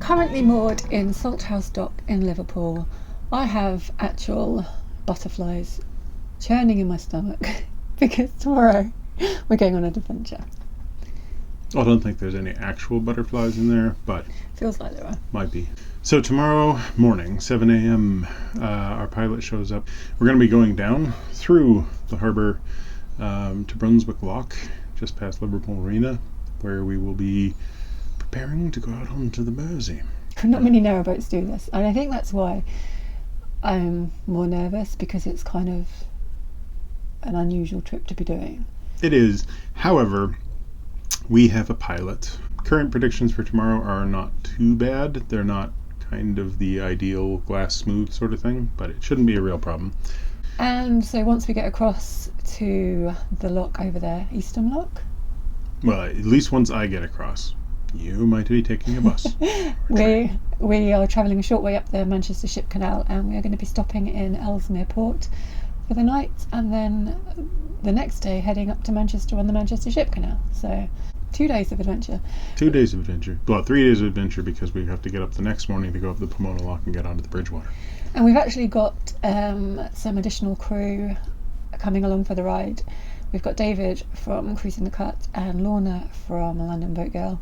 currently moored in Salthouse Dock in Liverpool. I have actual butterflies churning in my stomach because tomorrow we're going on an adventure. I don't think there's any actual butterflies in there, but feels like there are. Might be. So tomorrow morning, 7 a.m., our pilot shows up. We're going to be going down through the harbour to Brunswick Lock, just past Liverpool Marina, where we will be preparing to go out onto the Mersey. Not many narrowboats do this, and I think that's why I'm more nervous, because it's kind of an unusual trip to be doing. It is. However, we have a pilot. Current predictions for tomorrow are not too bad. They're not kind of the ideal glass smooth sort of thing, but it shouldn't be a real problem. And so once we get across to the lock over there, Eastham Lock? Well, at least once I get across. You might be taking a bus. We are travelling a short way up the Manchester Ship Canal, and we are going to be stopping in Ellesmere Port for the night, and then the next day heading up to Manchester on the Manchester Ship Canal. So 2 days of adventure. 2 days of adventure. Well, 3 days of adventure, because we have to get up the next morning to go up the Pomona Lock and get onto the Bridgewater. And we've actually got some additional crew coming along for the ride. We've got David from Cruising the Cut and Lorna from London Boat Girl.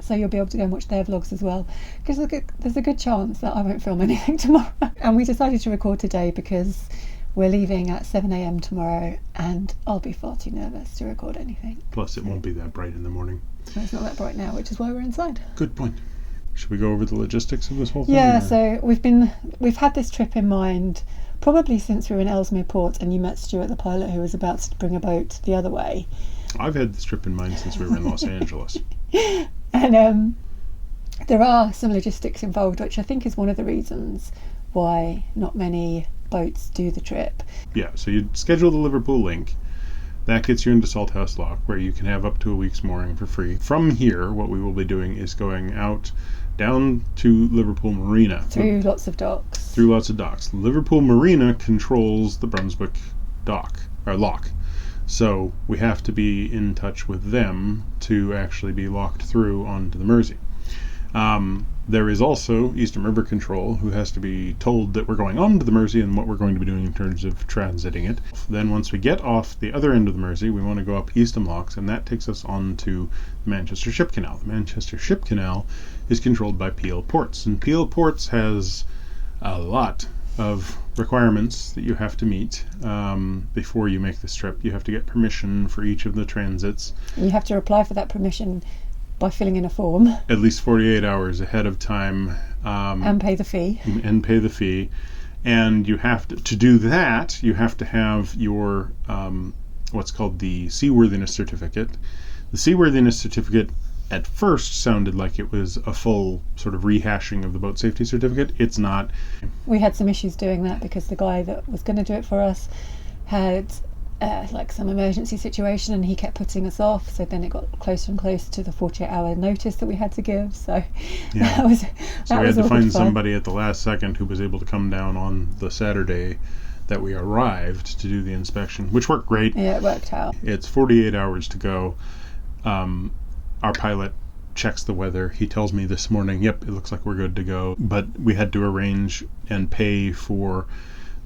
So you'll be able to go and watch their vlogs as well, because there's a good chance that I won't film anything tomorrow. And we decided to record today because we're leaving at 7 a.m. tomorrow, and I'll be far too nervous to record anything. Plus, it won't be that bright in the morning. No, it's not that bright now, which is why we're inside. Good point. Should we go over the logistics of this whole thing? Yeah, so we've had this trip in mind probably since we were in Ellesmere Port and you met Stuart, the pilot, who was about to bring a boat the other way. I've had this trip in mind since we were in Los Angeles. And there are some logistics involved, which I think is one of the reasons why not many boats do the trip. Yeah, so you schedule the Liverpool link. That gets you into Salthouse Lock, where you can have up to a week's mooring for free. From here, what we will be doing is going out down to Liverpool Marina. Through lots of docks. Through lots of docks. Liverpool Marina controls the Brunswick Dock, or lock. So we have to be in touch with them to actually be locked through onto the Mersey. There is also Eastern River Control, who has to be told that we're going on to the Mersey and what we're going to be doing in terms of transiting it. Then once we get off the other end of the Mersey, we want to go up Eastham Locks, and that takes us on to the Manchester Ship Canal. The Manchester Ship Canal is controlled by Peel Ports, and Peel Ports has a lot of requirements that you have to meet before you make this trip. You have to get permission for each of the transits. You have to apply for that permission by filling in a form. At least 48 hours ahead of time. And pay the fee. And pay the fee. And you have to do that, you have to have your what's called the Seaworthiness Certificate. The Seaworthiness Certificate at first sounded like it was a full sort of rehashing of the boat safety certificate. It's not. We had some issues doing that because the guy that was going to do it for us had like some emergency situation, and he kept putting us off, so then it got closer and closer to the 48-hour notice that we had to give. So yeah. So we had to find fun. Somebody at the last second who was able to come down on the Saturday that we arrived to do the inspection, which worked great. Yeah, it worked out. It's 48 hours to go. Our pilot checks the weather. He tells me this morning, yep, it looks like we're good to go. But we had to arrange and pay for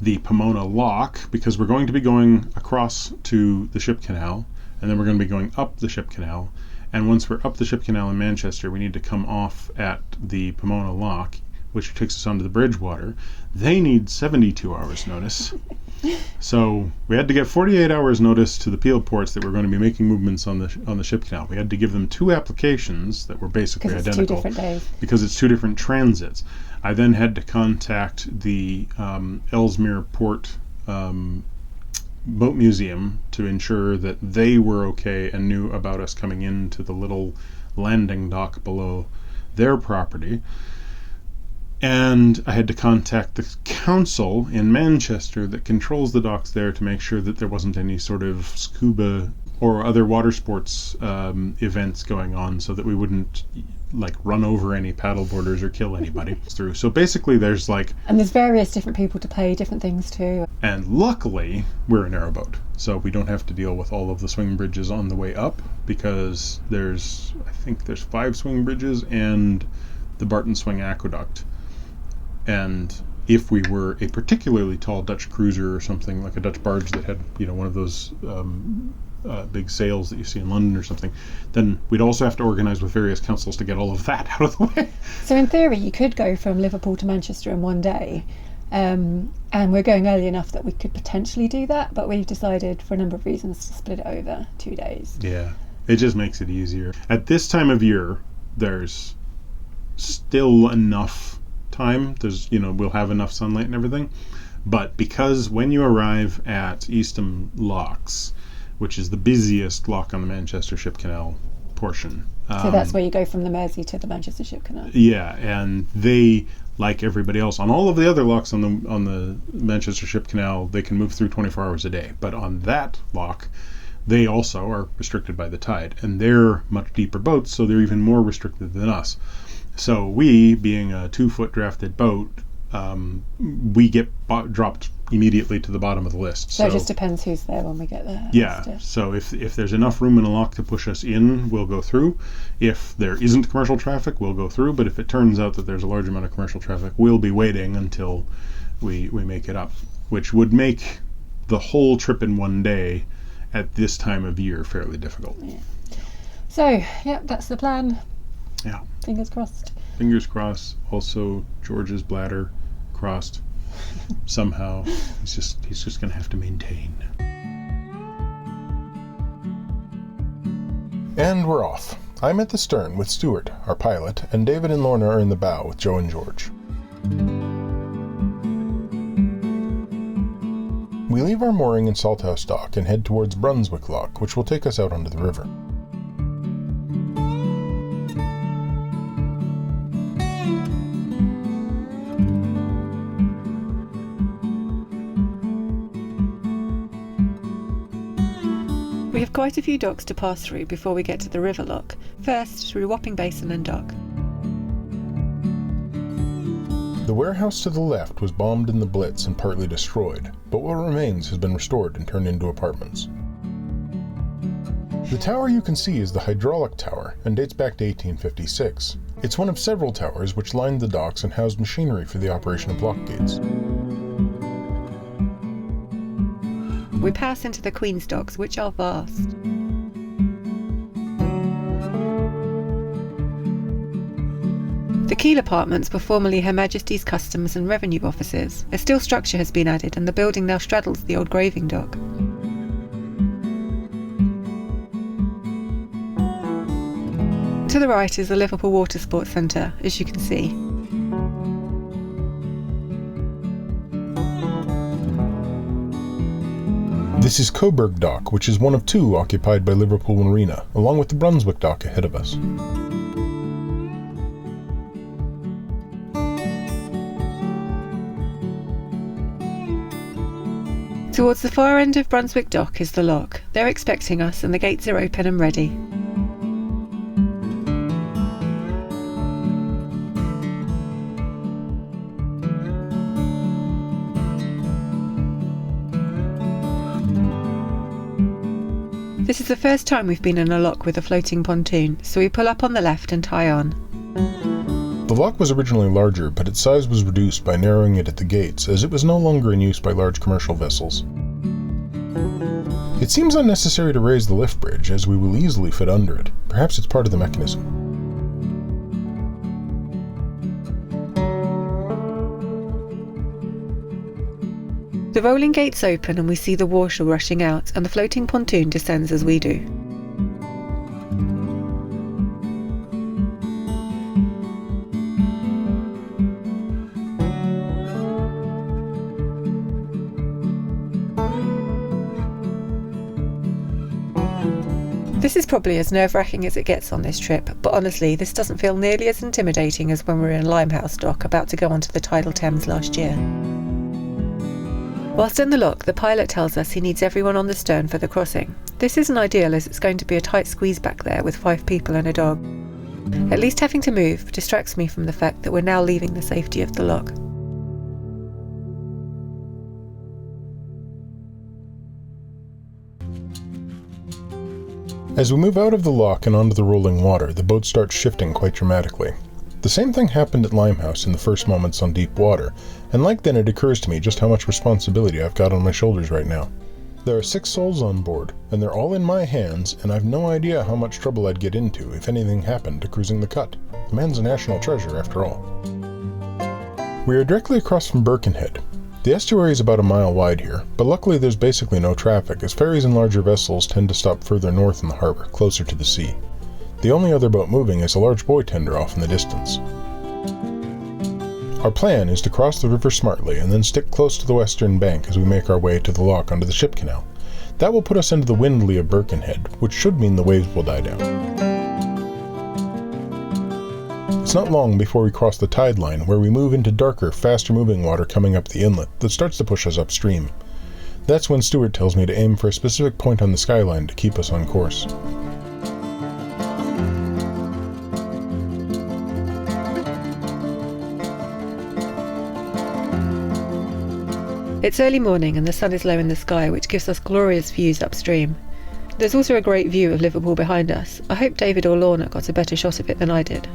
the Pomona Lock, because we're going to be going across to the Ship Canal, and then we're going to be going up the Ship Canal. And once we're up the Ship Canal in Manchester, we need to come off at the Pomona Lock, which takes us onto the Bridgewater. They need 72 hours notice. So we had to get 48 hours notice to the Peel Ports that we're going to be making movements on the Ship Canal. We had to give them 2 applications that were basically identical. Because it's 2 different days. Because it's 2 different transits. I then had to contact the Ellesmere Port Boat Museum to ensure that they were okay and knew about us coming into the little landing dock below their property. And I had to contact the council in Manchester that controls the docks there to make sure that there wasn't any sort of scuba or other water sports events going on, so that we wouldn't like run over any paddleboarders or kill anybody through. So basically there's various different people to pay different things to. And luckily we're a narrowboat, so we don't have to deal with all of the swing bridges on the way up, because I think there's 5 swing bridges and the Barton Swing Aqueduct. And if we were a particularly tall Dutch cruiser or something, like a Dutch barge that had, one of those big sails that you see in London or something, then we'd also have to organise with various councils to get all of that out of the way. So in theory, you could go from Liverpool to Manchester in one day, and we're going early enough that we could potentially do that, but we've decided for a number of reasons to split it over 2 days. Yeah, it just makes it easier. At this time of year, there's still enough time. We'll have enough sunlight and everything, but because when you arrive at Eastham Locks, which is the busiest lock on the Manchester Ship Canal portion. So that's where you go from the Mersey to the Manchester Ship Canal. Yeah, and they, like everybody else, on all of the other locks on the Manchester Ship Canal, they can move through 24 hours a day. But on that lock, they also are restricted by the tide, and they're much deeper boats, so they're even more restricted than us. So we, being a 2-foot drafted boat, we get dropped immediately to the bottom of the list. So it just depends who's there when we get there. Yeah, so if there's enough room in a lock to push us in, we'll go through. If there isn't commercial traffic, we'll go through. But if it turns out that there's a large amount of commercial traffic, we'll be waiting until we make it up, which would make the whole trip in one day at this time of year fairly difficult. Yeah. So, that's the plan. Yeah. Fingers crossed. Fingers crossed. Also, George's bladder crossed. Somehow, he's just going to have to maintain. And we're off. I'm at the stern with Stuart, our pilot, and David and Lorna are in the bow with Joe and George. We leave our mooring in Salthouse Dock and head towards Brunswick Lock, which will take us out onto the river. We have quite a few docks to pass through before we get to the river lock. First, through Wapping Basin and Dock. The warehouse to the left was bombed in the Blitz and partly destroyed, but what remains has been restored and turned into apartments. The tower you can see is the hydraulic tower and dates back to 1856. It's one of several towers which lined the docks and housed machinery for the operation of lock gates. We pass into the Queen's Docks, which are vast. The Keel Apartments were formerly Her Majesty's Customs and Revenue Offices. A steel structure has been added and the building now straddles the old graving dock. To the right is the Liverpool Water Sports Centre, as you can see. This is Coburg Dock, which is one of 2 occupied by Liverpool Marina, along with the Brunswick Dock ahead of us. Towards the far end of Brunswick Dock is the lock. They're expecting us and the gates are open and ready. This is the first time we've been in a lock with a floating pontoon, so we pull up on the left and tie on. The lock was originally larger, but its size was reduced by narrowing it at the gates, as it was no longer in use by large commercial vessels. It seems unnecessary to raise the lift bridge, as we will easily fit under it. Perhaps it's part of the mechanism. The rolling gates open and we see the water rushing out, and the floating pontoon descends as we do. This is probably as nerve-wracking as it gets on this trip, but honestly, this doesn't feel nearly as intimidating as when we were in Limehouse Dock about to go onto the tidal Thames last year. Whilst in the lock, the pilot tells us he needs everyone on the stern for the crossing. This isn't ideal as it's going to be a tight squeeze back there with 5 people and a dog. At least having to move distracts me from the fact that we're now leaving the safety of the lock. As we move out of the lock and onto the rolling water, the boat starts shifting quite dramatically. The same thing happened at Limehouse in the first moments on deep water, and like then it occurs to me just how much responsibility I've got on my shoulders right now. There are 6 souls on board, and they're all in my hands, and I've no idea how much trouble I'd get into if anything happened to cruising the cut. The man's a national treasure, after all. We are directly across from Birkenhead. The estuary is about a mile wide here, but luckily there's basically no traffic, as ferries and larger vessels tend to stop further north in the harbour, closer to the sea. The only other boat moving is a large buoy tender off in the distance. Our plan is to cross the river smartly and then stick close to the western bank as we make our way to the lock under the ship canal. That will put us into the windley of Birkenhead, which should mean the waves will die down. It's not long before we cross the tide line, where we move into darker, faster-moving water coming up the inlet that starts to push us upstream. That's when Stuart tells me to aim for a specific point on the skyline to keep us on course. It's early morning and the sun is low in the sky, which gives us glorious views upstream. There's also a great view of Liverpool behind us. I hope David or Lorna got a better shot of it than I did.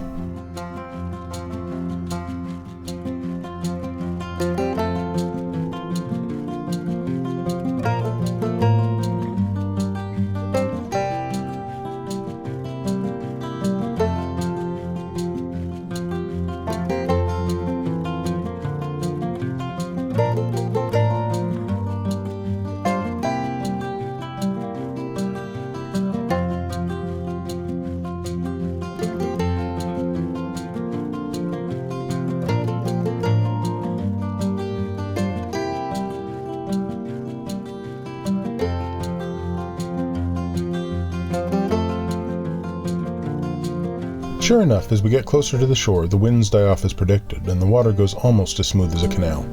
Sure enough, as we get closer to the shore, the winds die off as predicted, and the water goes almost as smooth as a canal.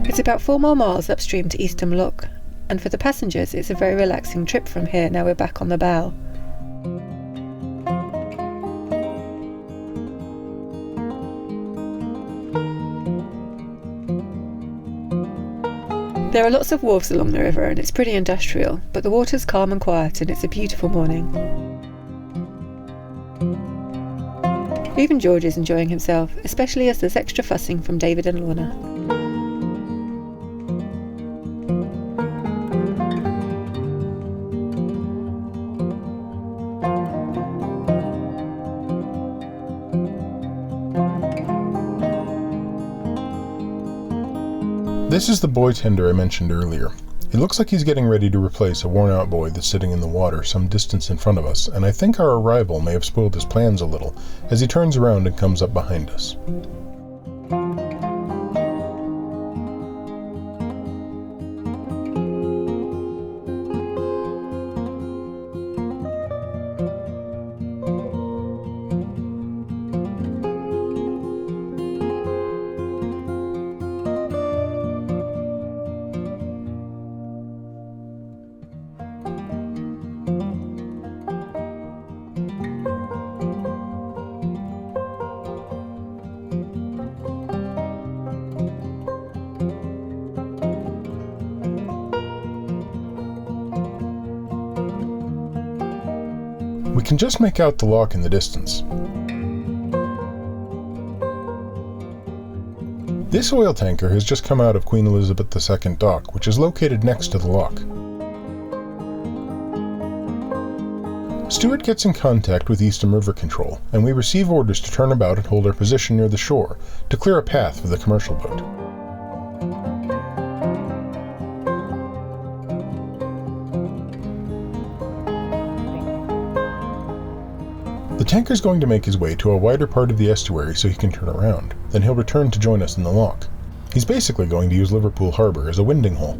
It's about 4 more miles upstream to Eastham Lock, and for the passengers it's a very relaxing trip from here now we're back on the bow. There are lots of wharves along the river and it's pretty industrial, but the water's calm and quiet and it's a beautiful morning. Even George is enjoying himself, especially as there's extra fussing from David and Lorna. This is the buoy tender I mentioned earlier. It looks like he's getting ready to replace a worn-out buoy that's sitting in the water some distance in front of us, and I think our arrival may have spoiled his plans a little, as he turns around and comes up behind us. We can just make out the lock in the distance. This oil tanker has just come out of Queen Elizabeth II Dock, which is located next to the lock. Stuart gets in contact with Eastham River Control, and we receive orders to turn about and hold our position near the shore to clear a path for the commercial boat. The tanker's going to make his way to a wider part of the estuary so he can turn around. Then he'll return to join us in the lock. He's basically going to use Liverpool Harbour as a winding hole.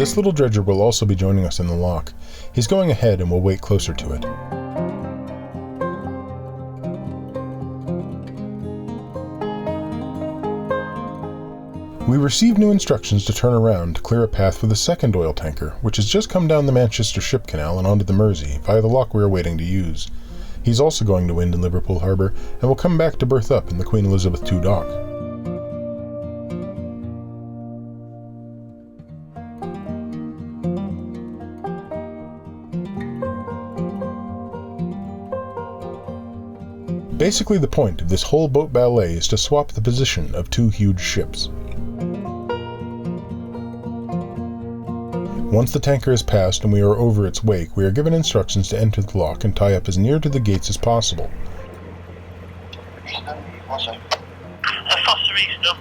This little dredger will also be joining us in the lock. He's going ahead and will wait closer to it. We received new instructions to turn around to clear a path for the second oil tanker, which has just come down the Manchester Ship Canal and onto the Mersey via the lock we are waiting to use. He's also going to wind in Liverpool Harbour and will come back to berth up in the Queen Elizabeth II dock. Basically, the point of this whole boat ballet is to swap the position of two huge ships. Once the tanker is passed and we are over its wake, we are given instructions to enter the lock and tie up as near to the gates as possible. Foster East,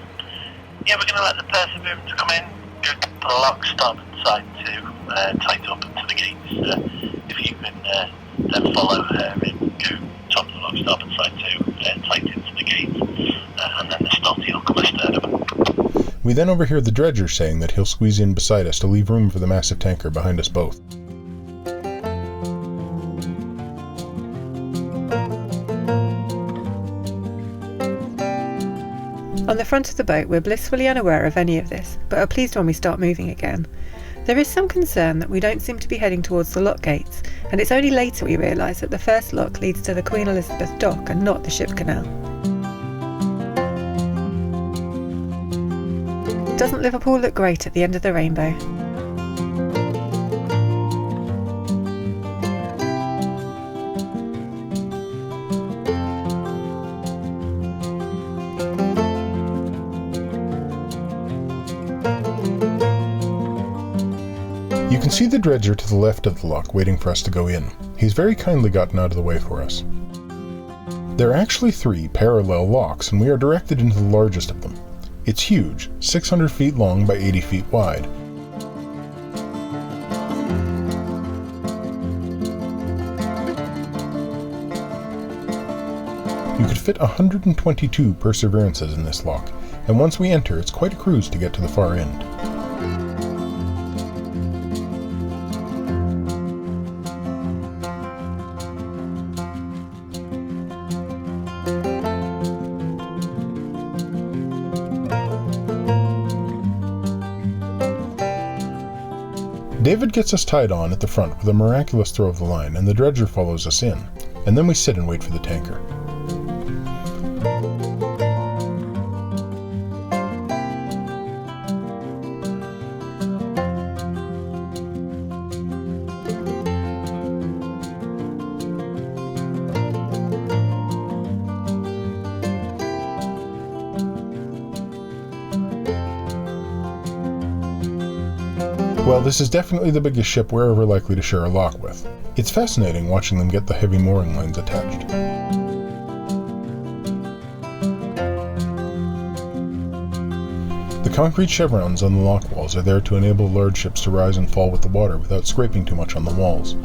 yeah, we're going to let the Perseverance come in, go to the lock, starboard side to tight up to the gates. If you can then follow her in, go top of the lock, starboard side to tight into the gates, and then the stotty will come astern. We then overhear the dredger saying that he'll squeeze in beside us to leave room for the massive tanker behind us both. On the front of the boat, we're blissfully unaware of any of this, but are pleased when we start moving again. There is some concern that we don't seem to be heading towards the lock gates, and it's only later we realise that the first lock leads to the Queen Elizabeth Dock and not the ship canal. Doesn't Liverpool look great at the end of the rainbow? You can see the dredger to the left of the lock waiting for us to go in. He's very kindly gotten out of the way for us. There are actually 3 parallel locks, and we are directed into the largest of them. It's huge, 600 feet long by 80 feet wide. You could fit 122 Perseverances in this lock, and once we enter, it's quite a cruise to get to the far end. David gets us tied on at the front with a miraculous throw of the line, and the dredger follows us in, and then we sit and wait for the tanker. Well, this is definitely the biggest ship we're ever likely to share a lock with. It's fascinating watching them get the heavy mooring lines attached. The concrete chevrons on the lock walls are there to enable large ships to rise and fall with the water without scraping too much on the walls.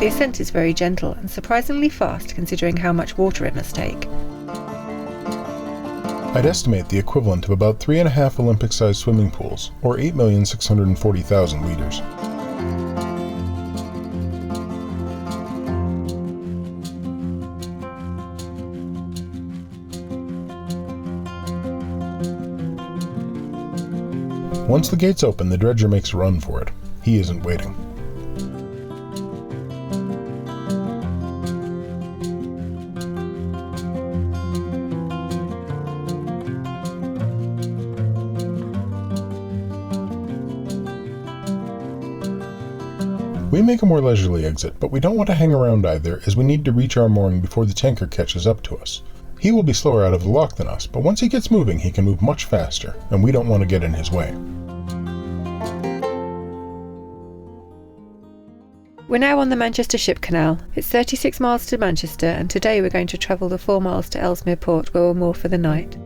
The ascent is very gentle and surprisingly fast considering how much water it must take. I'd estimate the equivalent of about 3.5 Olympic-sized swimming pools, or 8,640,000 liters. Once the gates open, the dredger makes a run for it. He isn't waiting. We make a more leisurely exit, but we don't want to hang around either, as we need to reach our mooring before the tanker catches up to us. He will be slower out of the lock than us, but once he gets moving, he can move much faster, and we don't want to get in his way. We're now on the Manchester Ship Canal. It's 36 miles to Manchester, and today we're going to travel the 4 miles to Ellesmere Port, where we'll moor for the night.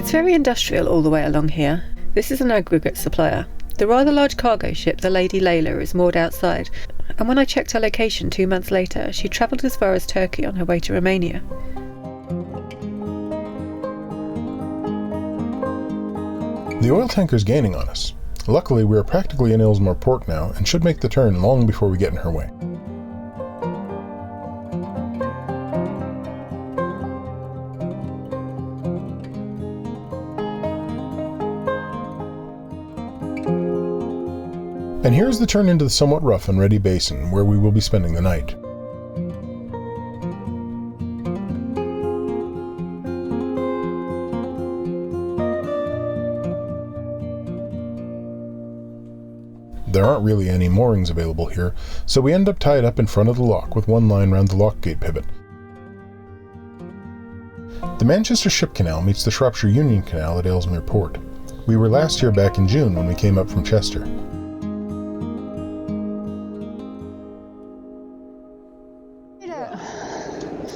It's very industrial all the way along here. This is an aggregate supplier. The rather large cargo ship, the Lady Layla, is moored outside, and when I checked her location 2 months later, she travelled as far as Turkey on her way to Romania. The oil tanker's gaining on us. Luckily, we are practically in Ellesmere Port now and should make the turn long before we get in her way. And here's the turn into the somewhat rough and ready basin, where we will be spending the night. There aren't really any moorings available here, so we end up tied up in front of the lock with one line round the lock gate pivot. The Manchester Ship Canal meets the Shropshire Union Canal at Ellesmere Port. We were last here back in June when we came up from Chester.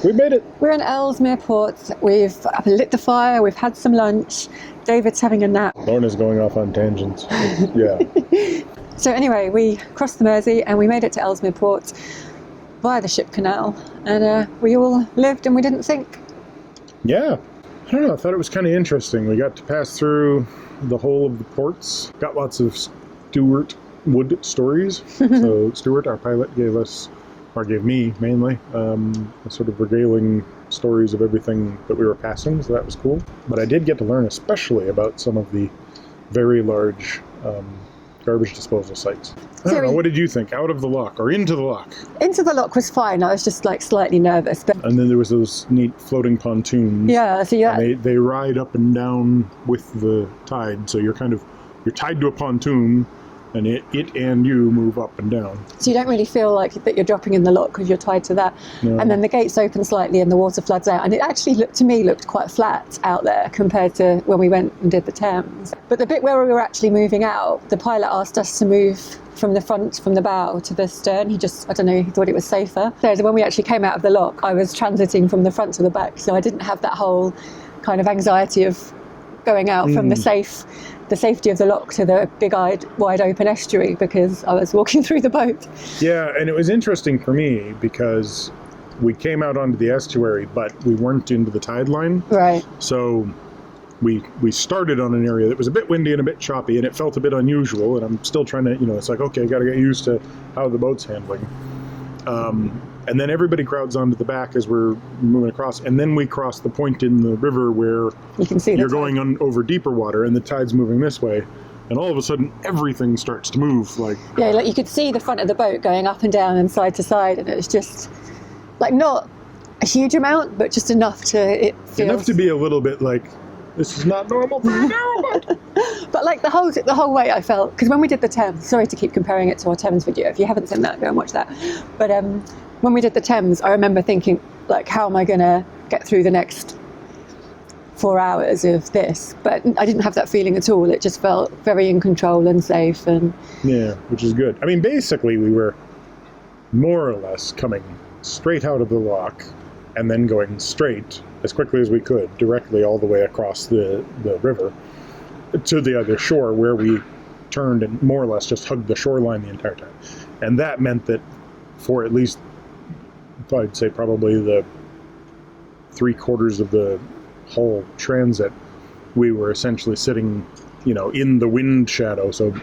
We made it. We're in Ellesmere Port. We've lit the fire, we've had some lunch. David's having a nap. Lorna's going off on tangents. Yeah. So anyway, we crossed the Mersey and we made it to Ellesmere Port via the ship canal. And we all lived and we didn't think. Yeah. I don't know, I thought it was kind of interesting. We got to pass through the whole of the ports. Got lots of Stuart Wood stories. So Stuart, our pilot, gave me mainly, sort of regaling stories of everything that we were passing, so that was cool. But I did get to learn especially about some of the very large garbage disposal sites. I don't know, what did you think? Out of the lock or into the lock? Into the lock was fine. I was just like slightly nervous. But and then there was those neat floating pontoons. Yeah, so yeah. And they ride up and down with the tide, so you're tied to a pontoon, and it and you move up and down. So you don't really feel like that you're dropping in the lock because you're tied to that. No. And then the gates open slightly and the water floods out. And it actually looked quite flat out there compared to when we went and did the Thames. But the bit where we were actually moving out, the pilot asked us to move from the bow to the stern. He thought it was safer. So when we actually came out of the lock, I was transiting from the front to the back. So I didn't have that whole kind of anxiety of going out from the safety of the lock to the big-eyed, wide-open estuary because I was walking through the boat. Yeah, and it was interesting for me because we came out onto the estuary, but we weren't into the tide line. Right. So we started on an area that was a bit windy and a bit choppy, and it felt a bit unusual, and I'm still trying to, it's like, okay, got to get used to how the boat's handling. And then everybody crowds onto the back as we're moving across. And then we cross the point in the river where you can see you're going over deeper water and the tide's moving this way. And all of a sudden, everything starts to move. Like you could see the front of the boat going up and down and side to side. And it was just like not a huge amount, but just enough to be a little bit like, this is not normal for a narrowboat. But like the whole way I felt, because when we did the Thames, sorry to keep comparing it to our Thames video. If you haven't seen that, go and watch that. But when we did the Thames, I remember thinking, like, how am I going to get through the next 4 hours of this? But I didn't have that feeling at all. It just felt very in control and safe. And yeah, which is good. I mean, basically, we were more or less coming straight out of the lock and then going straight as quickly as we could, directly all the way across the river to the other shore, where we turned and more or less just hugged the shoreline the entire time. And that meant that for at least, I'd say probably the 3/4 of the whole transit, we were essentially sitting, in the wind shadow, so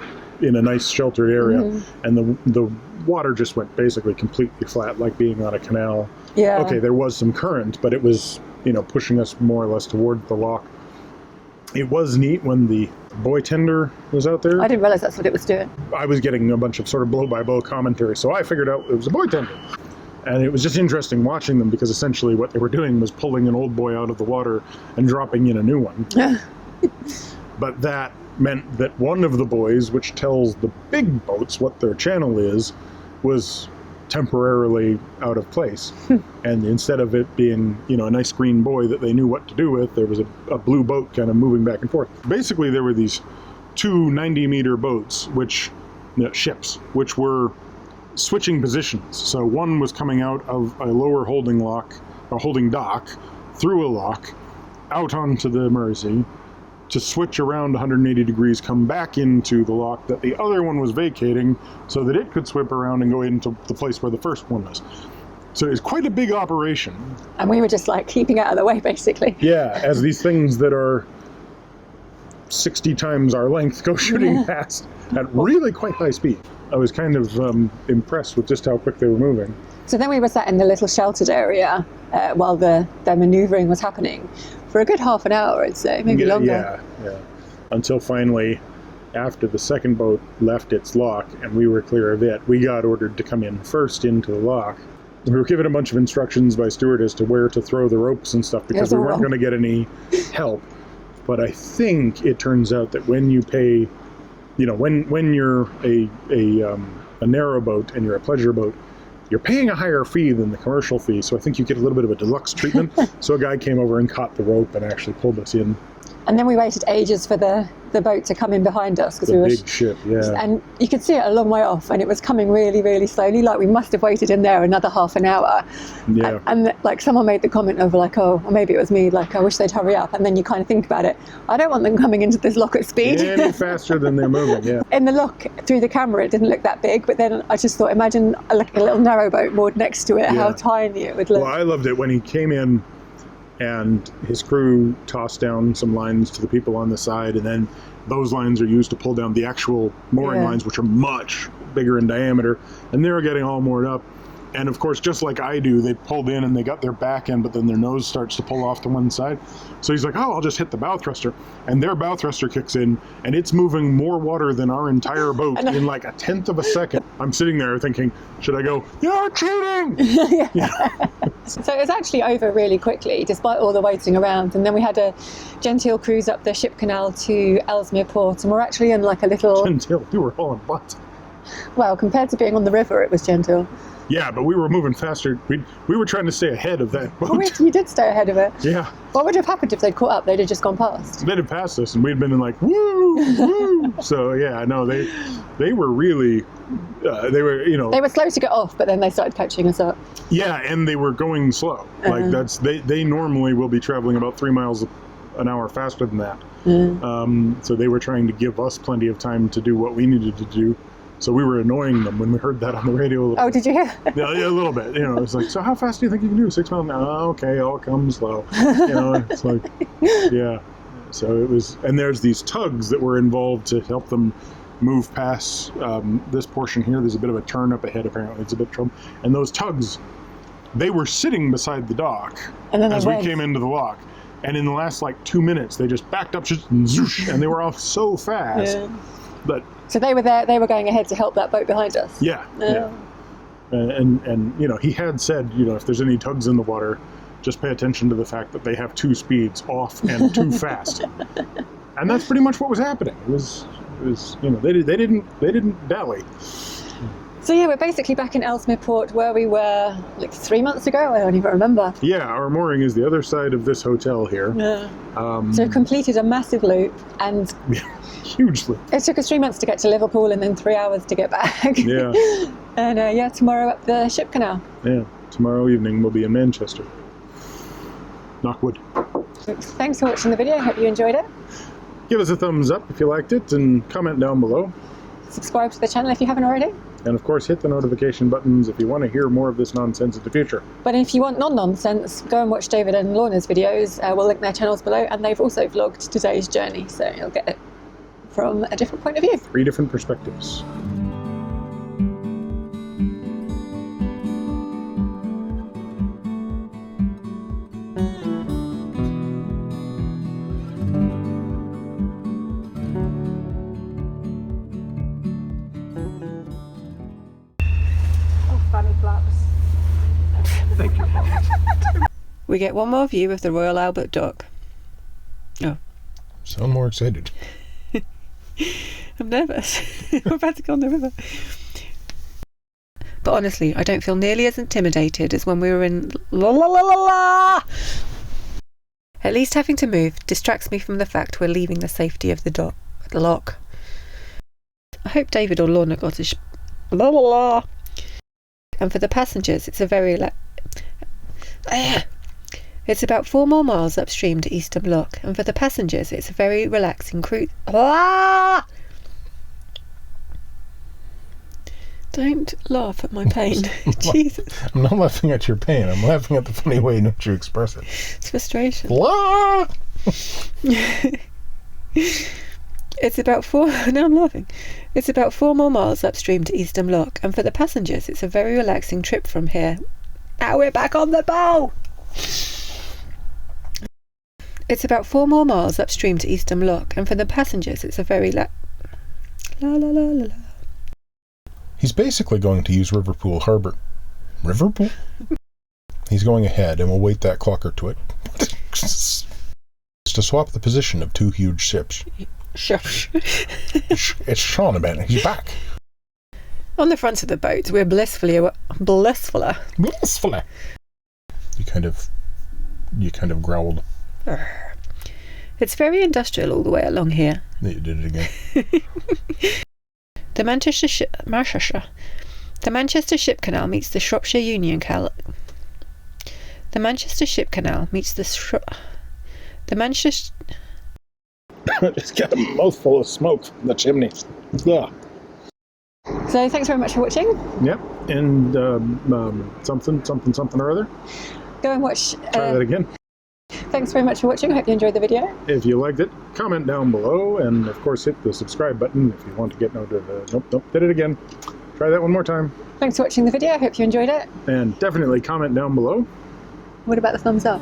in a nice sheltered area, and the water just went basically completely flat, like being on a canal. Yeah. Okay, there was some current, but it was, pushing us more or less toward the lock. It was neat when the buoy tender was out there. I didn't realize that's what it was doing. I was getting a bunch of sort of blow-by-blow commentary, so I figured out it was a buoy tender. And it was just interesting watching them because essentially what they were doing was pulling an old buoy out of the water and dropping in a new one. But that meant that one of the buoys, which tells the big boats what their channel is, was temporarily out of place. And instead of it being, a nice green buoy that they knew what to do with, there was a blue boat kind of moving back and forth. Basically, there were these two 90-meter boats, ships, which were switching positions. So one was coming out of a lower holding dock, through a lock, out onto the Mersey, to switch around 180 degrees, come back into the lock that the other one was vacating so that it could swip around and go into the place where the first one was. So it's quite a big operation. And we were just like keeping out of the way, basically. Yeah, as these things that are 60 times our length go shooting past at really quite high speed. I was kind of impressed with just how quick they were moving. So then we were sat in the little sheltered area while their manoeuvring was happening for a good half an hour, I'd say, maybe longer. Yeah. Until finally, after the second boat left its lock and we were clear of it, we got ordered to come in first into the lock. We were given a bunch of instructions by Stuart as to where to throw the ropes and stuff because we weren't going to get any help. But I think it turns out that when you pay, when you're a narrowboat and you're a pleasure boat, you're paying a higher fee than the commercial fee, so I think you get a little bit of a deluxe treatment. So a guy came over and caught the rope and actually pulled us in. And then we waited ages for the boat to come in behind us because we were big ship, yeah. And you could see it a long way off, and it was coming really, really slowly. Like we must have waited in there another half an hour. Yeah. And like someone made the comment of like, oh, or maybe it was me. Like I wish they'd hurry up. And then you kind of think about it. I don't want them coming into this lock at speed. Any faster than they're moving. Yeah. In the lock through the camera, it didn't look that big, but then I just thought, imagine like a little narrowboat moored next to it, how tiny it would look. Well, I loved it when he came in. And his crew tossed down some lines to the people on the side, and then those lines are used to pull down the actual mooring lines, which are much bigger in diameter, and they were getting all moored up. And of course, just like I do, they pulled in and they got their back end, but then their nose starts to pull off to one side. So he's like, oh, I'll just hit the bow thruster. And their bow thruster kicks in, and it's moving more water than our entire boat in like a tenth of a second. I'm sitting there thinking, should I go, you're cheating? So it was actually over really quickly, despite all the waiting around. And then we had a genteel cruise up the ship canal to Ellesmere Port, and we're actually in like a little... Genteel? We were hauling butt. Well, compared to being on the river, it was gentle. Yeah, but we were moving faster. We were trying to stay ahead of that boat. Oh, you did stay ahead of it. Yeah. What would have happened if they'd caught up? They'd have just gone past. They'd have passed us, and we'd been in like, woo, woo. So, yeah, no, they were really, they were, They were slow to get off, but then they started catching us up. Yeah, and they were going slow. Like, they normally will be traveling about 3 miles an hour faster than that. So they were trying to give us plenty of time to do what we needed to do. So we were annoying them when we heard that on the radio. Oh, did you hear? Yeah, a little bit. It's like, so how fast do you think you can do? 6 miles an hour? Oh, okay, I'll come slow. It's like, yeah. So it was, and there's these tugs that were involved to help them move past this portion here. There's a bit of a turn up ahead, apparently. It's a bit of trouble. And those tugs, they were sitting beside the dock as we came into the lock. And in the last, 2 minutes, they just backed up, and zoosh, and they were off so fast. Yeah. But so they were there. They were going ahead to help that boat behind us. Yeah. And he had said, if there's any tugs in the water, just pay attention to the fact that they have 2 speeds, off and too fast. And that's pretty much what was happening. It was they didn't dally. So yeah, we're basically back in Ellesmere Port where we were 3 months ago. I don't even remember. Yeah, our mooring is the other side of this hotel here. Yeah. So we've completed a massive loop, and hugely. It took us 3 months to get to Liverpool and then 3 hours to get back. Yeah. And tomorrow up the ship canal. Yeah, tomorrow evening we'll be in Manchester. Knock wood. Thanks for watching the video. Hope you enjoyed it. Give us a thumbs up if you liked it, and comment down below. Subscribe to the channel if you haven't already. And of course, hit the notification buttons if you want to hear more of this nonsense in the future. But if you want non-nonsense, go and watch David and Lorna's videos. We'll link their channels below, and they've also vlogged today's journey, so you'll get it from a different point of view. 3 different perspectives. Thank you. We get one more view of the Royal Albert Dock. Oh. Sound more excited. I'm nervous. We're about to go on the river. But honestly, I don't feel nearly as intimidated as when we were in la la la la la. At least having to move distracts me from the fact we're leaving the safety of the lock. I hope David or Lorna got a la la la. And for the passengers, it's a very It's about 4 more miles upstream to Eastham Lock, and for the passengers it's a very relaxing cruise. Ah! Don't laugh at my pain. Jesus. I'm not laughing at your pain. I'm laughing at the funny way in which you express it. It's frustration. Blah! It's about 4... Now I'm laughing. It's about 4 more miles upstream to Eastham Lock, and for the passengers it's a very relaxing trip from here. Now we're back on the bow! It's about 4 more miles upstream to Eastham Lock, and for the passengers it's a very la la la la la. He's basically going to use Liverpool Harbour. Liverpool? He's going ahead, and we'll wait that clocker to it. It's to swap the position of 2 huge ships. Shush. It's Sean again. He's back. On the front of the boat, we're blissfully. Blissfully. You kind of growled. It's very industrial all the way along here. You did it again. The Manchester Ship Canal meets the Shropshire Union Canal. The Manchester Ship Canal meets the Manchester. It's got a mouthful of smoke from the chimney. Ugh. So thanks very much for watching. Yep, and something or other. Go and watch. Try that again. Thanks very much for watching. I hope you enjoyed the video. If you liked it, comment down below, and of course hit the subscribe button if you want to get notified. Nope, did it again. Try that one more time. Thanks for watching the video. I hope you enjoyed it. And definitely comment down below. What about the thumbs up?